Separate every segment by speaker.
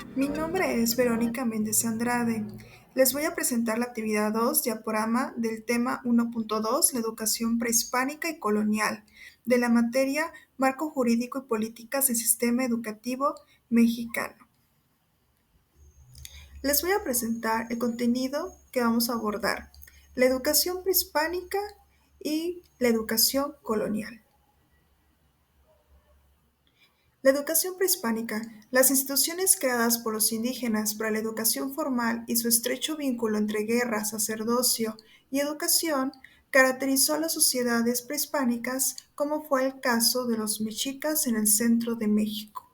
Speaker 1: Mi nombre es Verónica Méndez Andrade. Les voy a presentar la actividad 2, diaporama del tema 1.2, la educación prehispánica y colonial, de la materia Marco Jurídico y Políticas del Sistema Educativo Mexicano. Les voy a presentar el contenido que vamos a abordar, la educación prehispánica y la educación colonial. La educación prehispánica, las instituciones creadas por los indígenas para la educación formal y su estrecho vínculo entre guerra, sacerdocio y educación, caracterizó a las sociedades prehispánicas como fue el caso de los mexicas en el centro de México.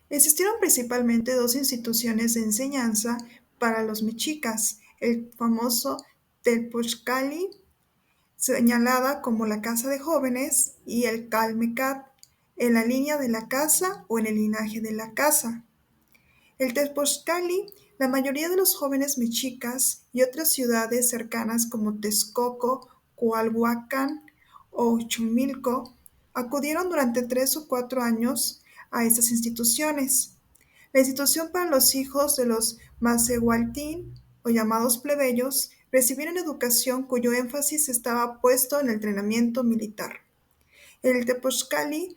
Speaker 1: Existieron principalmente dos instituciones de enseñanza para los mexicas, el famoso Telpochcali, señalada como la casa de jóvenes, y el Calmecat, en la línea de la casa o en el linaje de la casa. El Tepozcali, la mayoría de los jóvenes mexicas y otras ciudades cercanas como Texcoco, Coalhuacán o Chumilco acudieron durante 3 o 4 años a estas instituciones. La institución para los hijos de los Macehualtín, o llamados plebeyos, recibieron educación cuyo énfasis estaba puesto en el entrenamiento militar. En el Tepozcali,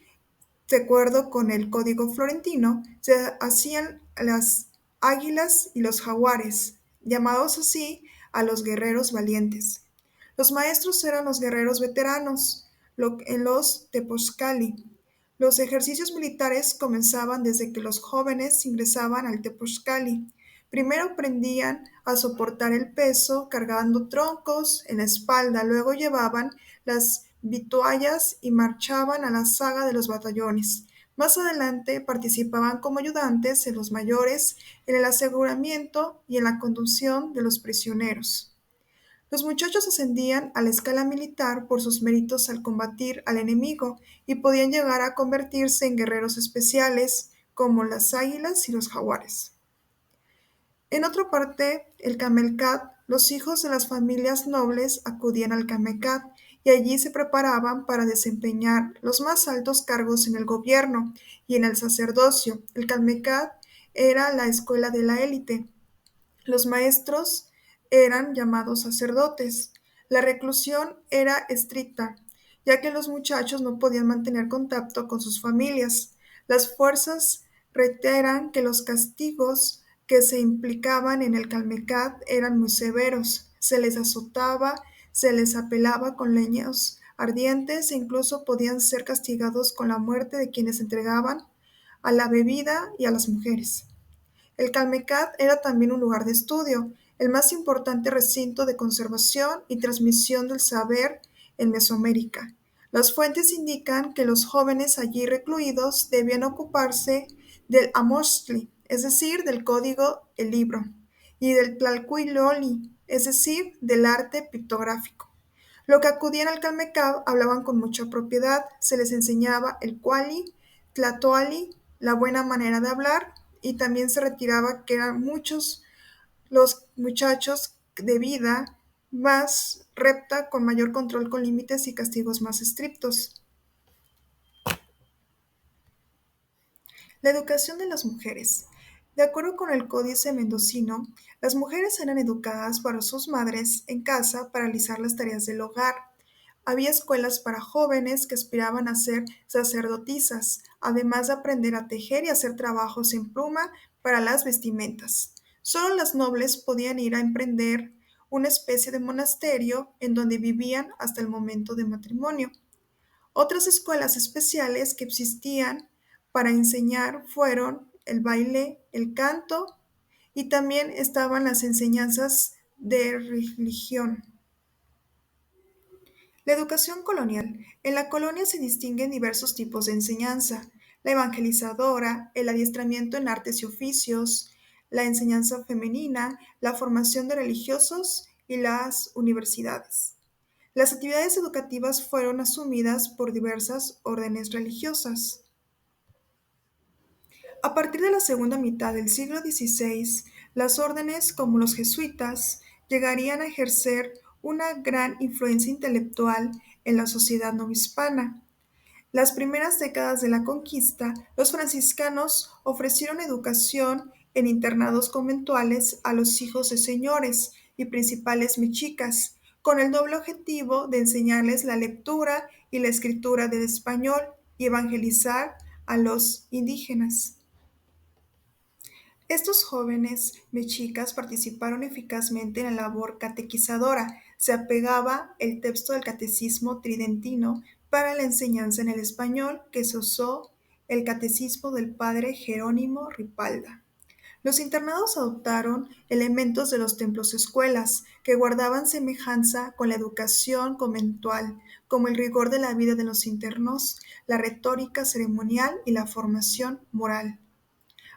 Speaker 1: de acuerdo con el Código Florentino, se hacían las águilas y los jaguares, llamados así a los guerreros valientes. Los maestros eran los guerreros veteranos, en los Tepozcali. Los ejercicios militares comenzaban desde que los jóvenes ingresaban al Tepozcali. Primero aprendían a soportar el peso cargando troncos en la espalda, luego llevaban las vituallas y marchaban a la saga de los batallones. Más adelante participaban como ayudantes en los mayores en el aseguramiento y en la conducción de los prisioneros. Los muchachos ascendían a la escala militar por sus méritos al combatir al enemigo y podían llegar a convertirse en guerreros especiales como las águilas y los jaguares. En otra parte, el Camelcat, los hijos de las familias nobles acudían al Camelcat y allí se preparaban para desempeñar los más altos cargos en el gobierno y en el sacerdocio. El Camelcat era la escuela de la élite. Los maestros eran llamados sacerdotes. La reclusión era estricta, ya que los muchachos no podían mantener contacto con sus familias. Las fuerzas reiteran que los castigos que se implicaban en el Calmecat eran muy severos. Se les azotaba, se les apelaba con leños ardientes e incluso podían ser castigados con la muerte de quienes se entregaban a la bebida y a las mujeres. El Calmecat era también un lugar de estudio, el más importante recinto de conservación y transmisión del saber en Mesoamérica. Las fuentes indican que los jóvenes allí recluidos debían ocuparse del Amostli, es decir, del código, el libro, y del Tlalcuiloli, es decir, del arte pictográfico. Lo que acudían al Calmecab hablaban con mucha propiedad, se les enseñaba el cuali, tlatoali, la buena manera de hablar, y también se retiraba que eran muchos los muchachos de vida más recta, con mayor control, con límites y castigos más estrictos. La educación de las mujeres. De acuerdo con el Códice Mendocino, las mujeres eran educadas para sus madres en casa para realizar las tareas del hogar. Había escuelas para jóvenes que aspiraban a ser sacerdotisas, además de aprender a tejer y hacer trabajos en pluma para las vestimentas. Solo las nobles podían ir a emprender una especie de monasterio en donde vivían hasta el momento de matrimonio. Otras escuelas especiales que existían para enseñar fueron el baile, el canto, y también estaban las enseñanzas de religión. La educación colonial. En la colonia se distinguen diversos tipos de enseñanza: la evangelizadora, el adiestramiento en artes y oficios, la enseñanza femenina, la formación de religiosos y las universidades. Las actividades educativas fueron asumidas por diversas órdenes religiosas. A partir de la segunda mitad del siglo XVI, las órdenes como los jesuitas llegarían a ejercer una gran influencia intelectual en la sociedad novohispana. Las primeras décadas de la conquista, los franciscanos ofrecieron educación en internados conventuales a los hijos de señores y principales mexicas, con el doble objetivo de enseñarles la lectura y la escritura del español y evangelizar a los indígenas. Estos jóvenes mexicas participaron eficazmente en la labor catequizadora. Se apegaba el texto del Catecismo Tridentino para la enseñanza en el español, que se usó el Catecismo del padre Jerónimo Ripalda. Los internados adoptaron elementos de los templos escuelas, que guardaban semejanza con la educación conventual, como el rigor de la vida de los internos, la retórica ceremonial y la formación moral.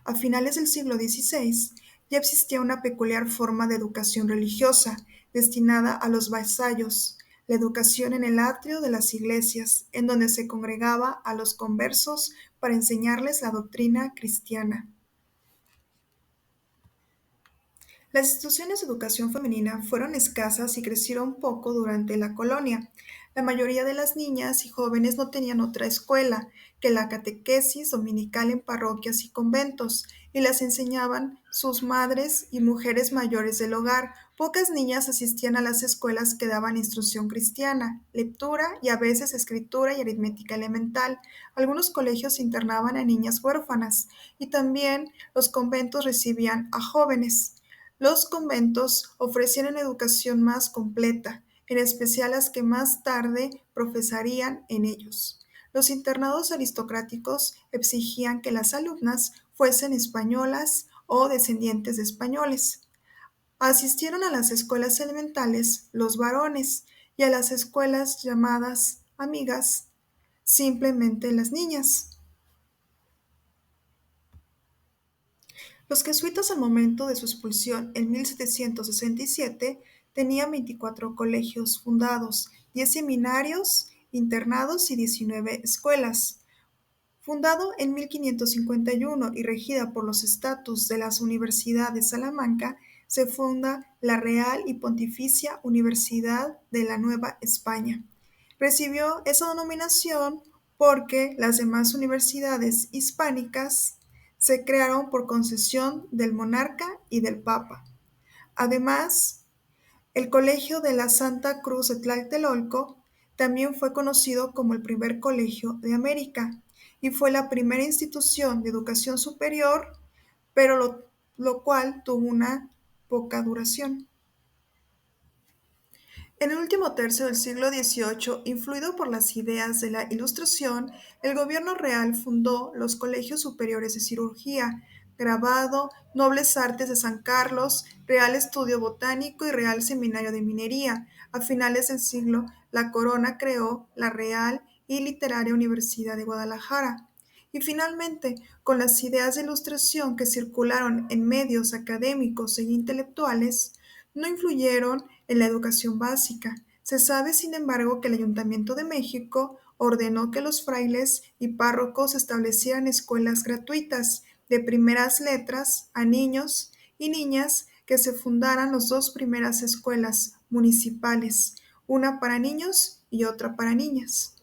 Speaker 1: A finales del siglo XVI ya existía una peculiar forma de educación religiosa destinada a los vasallos, la educación en el atrio de las iglesias, en donde se congregaba a los conversos para enseñarles la doctrina cristiana. Las instituciones de educación femenina fueron escasas y crecieron poco durante la colonia. La mayoría de las niñas y jóvenes no tenían otra escuela que la catequesis dominical en parroquias y conventos, y las enseñaban sus madres y mujeres mayores del hogar. Pocas niñas asistían a las escuelas que daban instrucción cristiana, lectura y a veces escritura y aritmética elemental. Algunos colegios internaban a niñas huérfanas y también los conventos recibían a jóvenes. Los conventos ofrecían una educación más completa, en especial las que más tarde profesarían en ellos. Los internados aristocráticos exigían que las alumnas fuesen españolas o descendientes de españoles. Asistieron a las escuelas elementales los varones y a las escuelas llamadas amigas simplemente las niñas. Los jesuitas al momento de su expulsión en 1767 tenían 24 colegios fundados, 10 seminarios, internados y 19 escuelas. Fundado en 1551 y regida por los estatutos de la Universidad de Salamanca, se funda la Real y Pontificia Universidad de la Nueva España. Recibió esa denominación porque las demás universidades hispánicas se crearon por concesión del monarca y del papa. Además, el Colegio de la Santa Cruz de Tlatelolco también fue conocido como el primer colegio de América y fue la primera institución de educación superior, pero lo cual tuvo una poca duración. En el último tercio del siglo XVIII, influido por las ideas de la Ilustración, el gobierno real fundó los Colegios Superiores de Cirugía, Grabado, Nobles Artes de San Carlos, Real Estudio Botánico y Real Seminario de Minería. A finales del siglo, la Corona creó la Real y Literaria Universidad de Guadalajara. Y finalmente, con las ideas de Ilustración que circularon en medios académicos e intelectuales, no influyeron en la educación básica. Se sabe, sin embargo, que el Ayuntamiento de México ordenó que los frailes y párrocos establecieran escuelas gratuitas de primeras letras a niños y niñas, que se fundaran las dos primeras escuelas municipales, una para niños y otra para niñas.